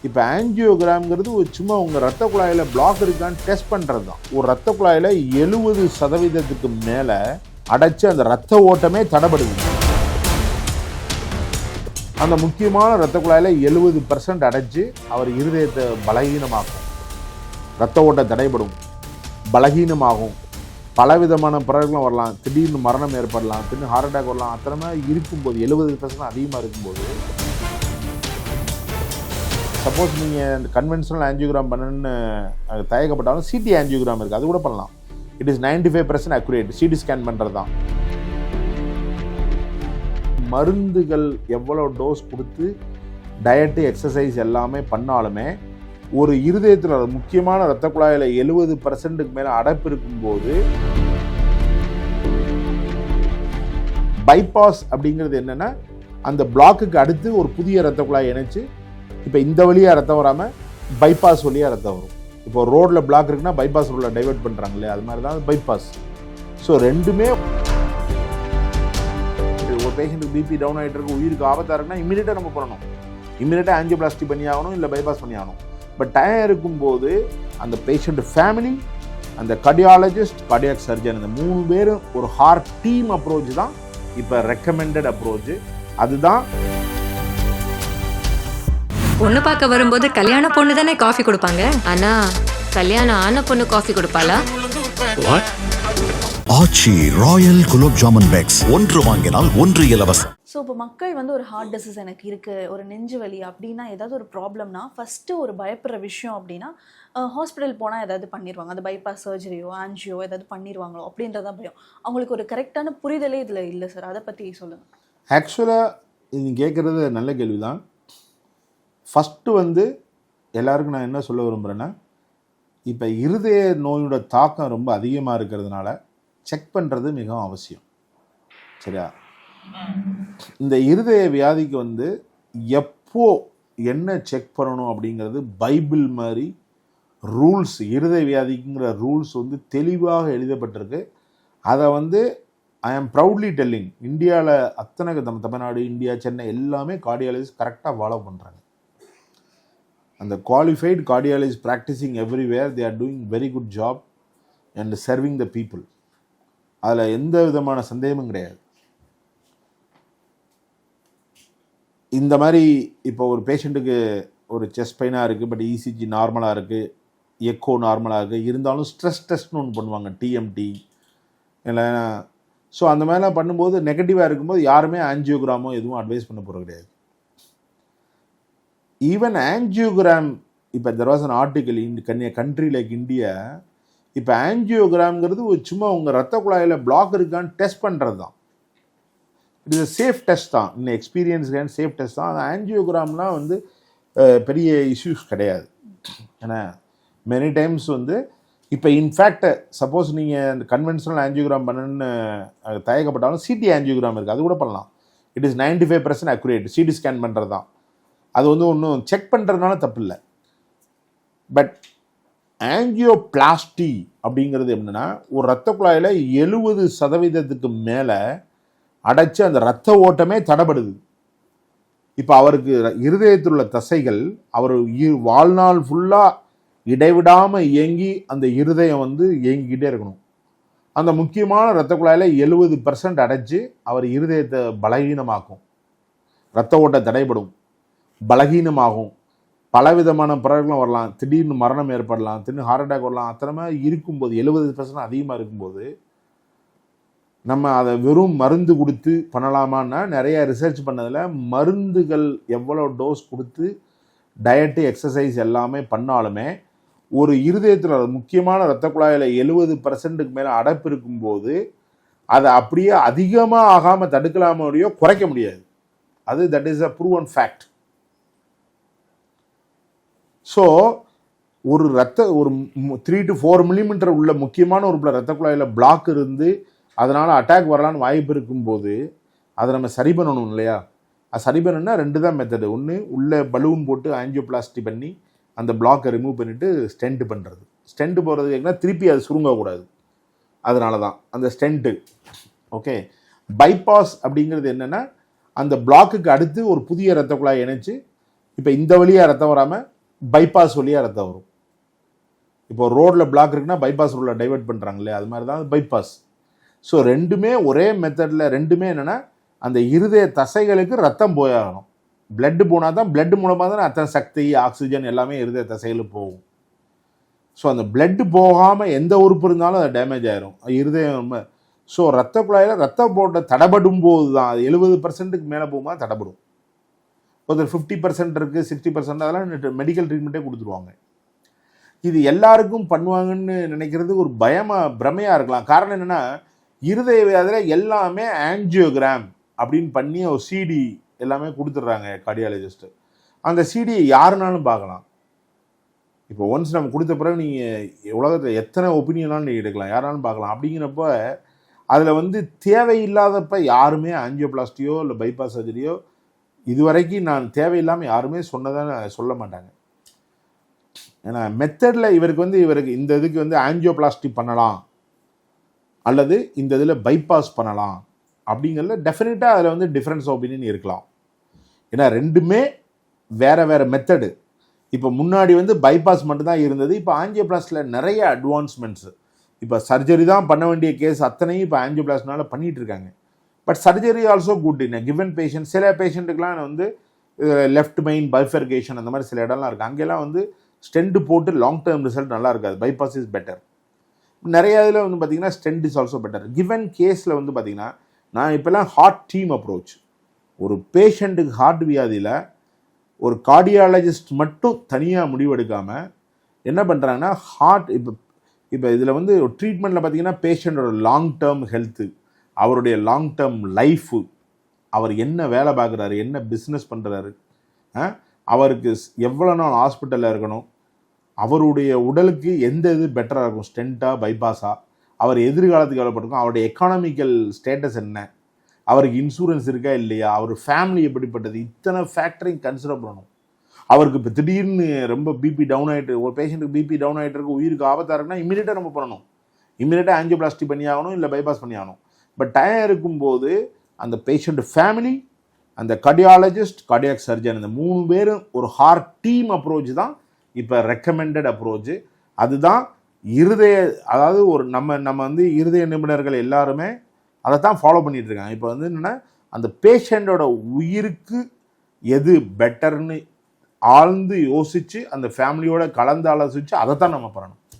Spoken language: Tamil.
இப்போ ஆஞ்சியோகிராம்ங்கிறது ஒரு சும்மா உங்கள் ரத்த குழாயில் பிளாக் இருக்கான்னு டெஸ்ட் பண்ணுறது தான். ஒரு ரத்த குழாயில் 70% மேலே அடைச்சி அந்த ரத்த ஓட்டமே தடைபடுது. அந்த முக்கியமான ரத்த குழாயில் 70% அடைச்சி அவர் இருதயத்தை பலகீனமாகும், ரத்த ஓட்டம் தடைபடும், பலகீனமாகும், பலவிதமான பிறகுகளும் வரலாம், திடீர்னு மரணம் ஏற்படலாம், திடீர்னு ஹார்ட் அட்டாக் வரலாம். அத்தனை இருக்கும்போது 70% அதிகமாக இருக்கும்போது சப்போஸ் நீங்கள் கன்வென்ஷனல் ஆஞ்சியோகிராம் பண்ணணுன்னு தயக்கப்பட்டாலும் சிடி ஆஞ்சியோகிராம் இருக்குது, அது கூட பண்ணலாம். It is 95% accurate. CT scan பண்ணுறது தான். மருந்துகள் எவ்வளோ டோஸ் கொடுத்து டயட்டு எக்ஸசைஸ் எல்லாமே பண்ணாலுமே ஒரு இருதயத்தில் முக்கியமான இரத்த குழாயில் 70%க்கு மேலே அடைப்பு இருக்கும்போது பைபாஸ் அப்படிங்கிறது என்னென்னா, அந்த பிளாக்குக்கு அடுத்து ஒரு புதிய இரத்த குழாய் இணைச்சு, இப்போ இந்த வழியாக ரத்தம் வராமல் பைபாஸ் வழியாக ரத்தம் வரும். இப்போ ரோடில் பிளாக் இருக்குன்னா பைபாஸ் ரோடில் டைவெர்ட் பண்ணுறாங்களே, அது மாதிரி தான் பைபாஸ். ஸோ ரெண்டுமே ஒரு பேஷண்ட்டுக்கு பிபி டவுன் ஆகிட்டு இருக்கு, உயிருக்கு ஆபத்தாக இருக்குன்னா இமீடியட்டாக நம்ம பண்ணணும். இமீடியட்டாக ஆஞ்சியோபிளாஸ்டி பண்ணி ஆகணும், இல்லை பைபாஸ் பண்ணி ஆகணும். பட் டைம் இருக்கும்போது அந்த பேஷண்ட் ஃபேமிலி, அந்த கார்டியாலஜிஸ்ட், கார்டியாக் சர்ஜன், இந்த 3 பேரும் ஒரு ஹார்ட் டீம் அப்ரோச் தான் இப்போ ரெக்கமெண்டட் அப்ரோச். அதுதான் பொண்ணு பார்க்க வரும்போது கல்யாண பொண்ணு தானே காஃபி கொடுப்பாங்க. ஆனா கல்யாணம் ஆன பொண்ணு காஃபி கொடுப்பாளா? ஆச்சி ராயல் குலோப் ஜாமுன் பேக்ஸ், 1 வாங்கினால் 1 இலவசம். ஸோ இப்போ மக்கள் வந்து ஒரு ஹார்ட் டிசீஸ் எனக்கு இருக்குது, ஒரு நெஞ்சு வலி அப்படின்னா, ஏதாவது ஒரு ப்ராப்ளம்னா ஃபஸ்ட்டு ஒரு பயப்படுற விஷயம் அப்படின்னா ஹாஸ்பிட்டல் போனால் ஏதாவது பண்ணிடுவாங்க, அந்த பைபாஸ் சர்ஜரியோ ஆன்ஜியோ ஏதாவது பண்ணிடுவாங்களோ அப்படின்றதான் பயம். அவங்களுக்கு ஒரு கரெக்டான புரிதலே இதில் இல்லை சார். அதை பற்றி சொல்லுங்கள். ஆக்சுவலாக இது கேட்குறது நல்ல கேள்வி தான். ஃபஸ்ட்டு வந்து எல்லாருக்கும் நான் என்ன சொல்ல விரும்புகிறேன்னா, இப்போ இருதய நோயோட தாக்கம் ரொம்ப அதிகமாக இருக்கிறதுனால செக் பண்ணுறது மிகவும் அவசியம். சரியா? இந்த இருதய வியாதிக்கு வந்து எப்போ என்ன செக் பண்ணணும் அப்படிங்கிறது பைபிள் மாதிரி ரூல்ஸ், இருதய வியாதிக்குங்கிற ரூல்ஸ் வந்து தெளிவாக எழுதப்பட்டிருக்கு. அதை வந்து ஐ ஆம் ப்ரௌட்லி டெல்லிங், இந்தியாவில் அத்தனை தமிழ்நாடு, இந்தியா, சென்னை எல்லாமே கார்டியாலஜிஸ்ட் கரெக்டாக ஃபாலோ பண்ணுறாங்க. அந்த qualified cardiologist practising everywhere, they are doing very good job and serving the people. அதில் எந்த விதமான சந்தேகமும் கிடையாது. இந்த மாதிரி இப்போ ஒரு பேஷண்ட்டுக்கு ஒரு செஸ்ட் பெயினாக இருக்குது, பட் இசிஜி நார்மலாக இருக்குது, எக்கோ நார்மலாக இருக்குது, இருந்தாலும் ஸ்ட்ரெஸ் டெஸ்ட்னு ஒன்று பண்ணுவாங்க, டிஎம்டி இல்லை. ஸோ அந்த மாதிரிலாம் பண்ணும்போது நெகட்டிவாக இருக்கும்போது யாருமே ஆஞ்சியோகிராமோ எதுவும் அட்வைஸ் பண்ண போகிறது கிடையாது. ஈவன் ஆஞ்சியோகிராம், இப்போ there was an article in country like India, இப்போ ஆஞ்சியோகிராம்ங்கிறது ஒரு சும்மா உங்கள் ரத்த குழாயில் பிளாக் இருக்கான்னு டெஸ்ட் பண்ணுறது தான். இட் இஸ் சேஃப் டெஸ்ட் தான், இன்னும் எக்ஸ்பீரியன்ஸ் சேஃப் டெஸ்ட் தான். அந்த ஆஞ்சியோகிராம்லாம் வந்து பெரிய இஷ்யூஸ் கிடையாது. ஏன்னா மெனி டைம்ஸ் வந்து இப்போ இன்ஃபேக்ட் சப்போஸ் நீங்கள் கன்வென்ஷனல் ஆஞ்சியோகிராம் பண்ணணுன்னு தயக்கப்பட்டாலும் சிடி ஆஞ்சியோகிராம் இருக்குது, அது கூட பண்ணலாம். It is 95% accurate. CT scan பண்ணுறது தான். அது வந்து ஒன்றும் செக் பண்ணுறதுனால தப்பு இல்லை. பட் ஆஞ்சியோபிளாஸ்டி அப்படிங்கிறது என்னென்னா, ஒரு ரத்த குழாயில் 70% மேலே அடைச்சி அந்த ரத்த ஓட்டமே தடைபடுது. இப்போ அவருக்கு இருதயத்தில் உள்ள தசைகள் அவர் வாழ்நாள் ஃபுல்லாக இடைவிடாமல் இயங்கி அந்த இருதயம் வந்து இயங்கிக்கிட்டே இருக்கணும். அந்த முக்கியமான இரத்த குழாயில் 70% அடைச்சி அவர் இருதயத்தை பலகீனமாக்கும், இரத்த ஓட்ட தடைபடும், பலகீனமாகும், பலவிதமான பிறகுகளும் வரலாம், திடீர்னு மரணம் ஏற்படலாம், திடீர்னு ஹார்ட் அட்டாக் வரலாம். அத்தனை இருக்கும்போது 70% அதிகமாக இருக்கும்போது நம்ம அதை வெறும் மருந்து கொடுத்து பண்ணலாமான்னா, நிறைய ரிசர்ச் பண்ணதில் மருந்துகள் எவ்வளோ டோஸ் கொடுத்து டயட்டு எக்ஸசைஸ் எல்லாமே பண்ணாலுமே ஒரு இருதயத்தில் முக்கியமான இரத்த குழாயில் 70%க்கு மேலே அடைப்பு இருக்கும்போது அதை அப்படியே அதிகமாக ஆகாமல் தடுக்கலாமையோ குறைக்க முடியாது. அது that is a proven fact. So ஒரு 3 to 4 மில்லிமீட்டர் உள்ள முக்கியமான ஒரு இரத்த குழாயில் பிளாக் இருந்து அதனால் அட்டாக் வரலான்னு வாய்ப்பு இருக்கும்போது அதை நம்ம சரி பண்ணணும் இல்லையா? அது சரி பண்ணணும்னா 2 தான் மெத்தடு. ஒன்று, உள்ளே பலூன் போட்டு ஆஞ்சியோபிளாஸ்டி பண்ணி அந்த பிளாக்கை ரிமூவ் பண்ணிவிட்டு ஸ்டென்ட் பண்ணுறது. ஸ்டென்ட் போகிறது கேட்குன்னா திருப்பி அது சுருங்கக்கூடாது, அதனால தான் அந்த ஸ்டென்ட்டு. ஓகே. பைபாஸ் அப்படிங்கிறது என்னென்னா, அந்த பிளாக்குக்கு அடுத்து ஒரு புதிய இரத்த குழாய் இணைச்சு இப்போ இந்த வழியாக ரத்தம் வராமல் பைபாஸ் வழியாக ரத்தம் வரும். இப்போ ரோடில் பிளாக் இருக்குன்னா பைபாஸ் ரோடில் டைவெர்ட் பண்ணுறாங்களே, அது மாதிரி தான் பைபாஸ். ஸோ ரெண்டுமே ஒரே மெத்தடில், ரெண்டுமே என்னென்னா அந்த இருதய தசைகளுக்கு ரத்தம் போயாகணும். பிளட்டு போனால் தான், பிளட் மூலமாக தான் அத்தனை சக்தி, ஆக்சிஜன் எல்லாமே இருதய தசைகளுக்கு போகும். ஸோ அந்த பிளட்டு போகாமல் எந்த உறுப்பு இருந்தாலும் அது டேமேஜ் ஆயிரும் இருதயம். ஸோ ரத்த குழாயில் ரத்தம் போட்ட தடைபடும் போது தான் அது 70%க்கு மேலே போகும்போது தடைபடும். ஒரு 50% இருக்குது, 60% அதெல்லாம் மெடிக்கல் ட்ரீட்மெண்ட்டே கொடுத்துருவாங்க. இது எல்லாருக்கும் பண்ணுவாங்கன்னு நினைக்கிறது ஒரு பிரமையாக இருக்கலாம். காரணம் என்னென்னா, இருதய வியாதியில் எல்லாமே ஆன்ஜியோகிராம் அப்படின்னு பண்ணி ஒரு சிடி எல்லாமே கொடுத்துட்றாங்க கார்டியாலஜிஸ்ட்டு. அந்த சிடியை யாருனாலும் பார்க்கலாம். இப்போ ஒன்ஸ் நம்ம கொடுத்த பிறகு நீங்கள் உலகத்தில் எத்தனை ஒப்பீனியனாலும் நீங்கள் எடுக்கலாம், யாராலும் பார்க்கலாம். அப்படிங்கிறப்ப அதில் தேவையில்லாதப்ப யாருமே ஆஞ்சியோபிளாஸ்டியோ இல்லை பைபாஸ் சர்ஜரியோ இதுவரைக்கும் நான் தேவையில்லாமல் யாருமே சொன்னதாக சொல்ல மாட்டாங்க. ஏன்னா மெத்தடில் இவருக்கு இந்த இதுக்கு ஆஞ்சியோபிளாஸ்டி பண்ணலாம் அல்லது இந்த இதில் பைபாஸ் பண்ணலாம் அப்படிங்கிறதுல டெஃபினட்டாக அதில் டிஃப்ரென்ஸ் ஒப்பீனியன் இருக்கலாம். ஏன்னா ரெண்டுமே வேறு வேறு மெத்தடு. இப்போ முன்னாடி பைபாஸ் மட்டும்தான் இருந்தது. இப்போ ஆஞ்சியோபிளாஸ்டில் நிறைய அட்வான்ஸ்மெண்ட்ஸு. இப்போ சர்ஜரி தான் பண்ண வேண்டிய கேஸ் அத்தனையும் இப்போ ஆஞ்சியோபிளாஸ்டினால பண்ணிகிட்டு இருக்காங்க. But surgery also good in given patient. சில பேஷண்ட்டுக்கெலாம் லெஃப்ட் மெயின் பைஃபர்கேஷன் அந்த மாதிரி சில இடம்லாம் இருக்குது. அங்கெல்லாம் ஸ்டெண்ட் போட்டு லாங் டேர்ம் ரிசல்ட் நல்லா இருக்காது. Bypass is better. நிறைய இதில் பார்த்தீங்கன்னா stunt is also better. Given கேஸில் பார்த்தீங்கன்னா நான் இப்போல்லாம் ஹார்ட் டீம் அப்ரோச். ஒரு பேஷண்ட்டுக்கு ஹார்ட் வியாதியில் ஒரு கார்டியாலஜிஸ்ட் மட்டும் தனியாக முடிவெடுக்காமல் என்ன பண்ணுறாங்கன்னா இப்போ இதில் ஒரு ட்ரீட்மெண்ட்டில் பார்த்தீங்கன்னா பேஷண்ட்டோட லாங் டேர்ம் ஹெல்த்து, அவருடைய லாங் டேர்ம் லைஃபு, அவர் என்ன வேலை பார்க்குறாரு, என்ன பிஸ்னஸ் பண்ணுறாரு, அவருக்கு எவ்வளோ நாள் ஹாஸ்பிட்டலில் இருக்கணும், அவருடைய உடலுக்கு எந்த இது பெட்டராக இருக்கும், ஸ்டென்ட்டா பைபாஸா, அவர் எதிர்காலத்துக்கு எவ்வளோப்பட்டிருக்கும், அவருடைய எக்கானமிக்கல் ஸ்டேட்டஸ் என்ன, அவருக்கு இன்சூரன்ஸ் இருக்கா இல்லையா, அவர் ஃபேமிலி எப்படிப்பட்டது, இத்தனை ஃபேக்டரையும் கன்சிடர் பண்ணணும். அவருக்கு இப்போ திடீர்னு ரொம்ப பிபி டவுன் ஆகிட்டு, ஒரு பேஷண்ட்டுக்கு பிபி டவுன் ஆகிட்டு இருக்கு, உயிருக்கு ஆபத்தாக இருக்குன்னா இமீடியட்டாக நம்ம பண்ணணும். இமீடியட்டாக ஆஞ்சியோபிளாஸ்டி பண்ணி ஆகணும், இல்லை பைபாஸ் பண்ணி ஆகணும். பட் டைம் இருக்கும்போது அந்த பேஷண்ட் ஃபேமிலி, அந்த கார்டியாலஜிஸ்ட், கார்டியாக் சர்ஜன், இந்த 3 பேரும் ஒரு ஹார்ட் டீம் அப்ரோச் தான் இப்போ ரெக்கமெண்டட் அப்ரோச்சு. அதுதான் அதாவது ஒரு நம்ம இருதய நிபுணர்கள் எல்லாருமே அதை தான் ஃபாலோ பண்ணிட்டு இருக்காங்க. இப்போ என்னென்னா அந்த பேஷண்ட்டோட உயிருக்கு எது பெட்டர்னு ஆழ்ந்து யோசித்து அந்த ஃபேமிலியோட கலந்து ஆலோசித்து அதை தான் நம்ம பண்ணணும்.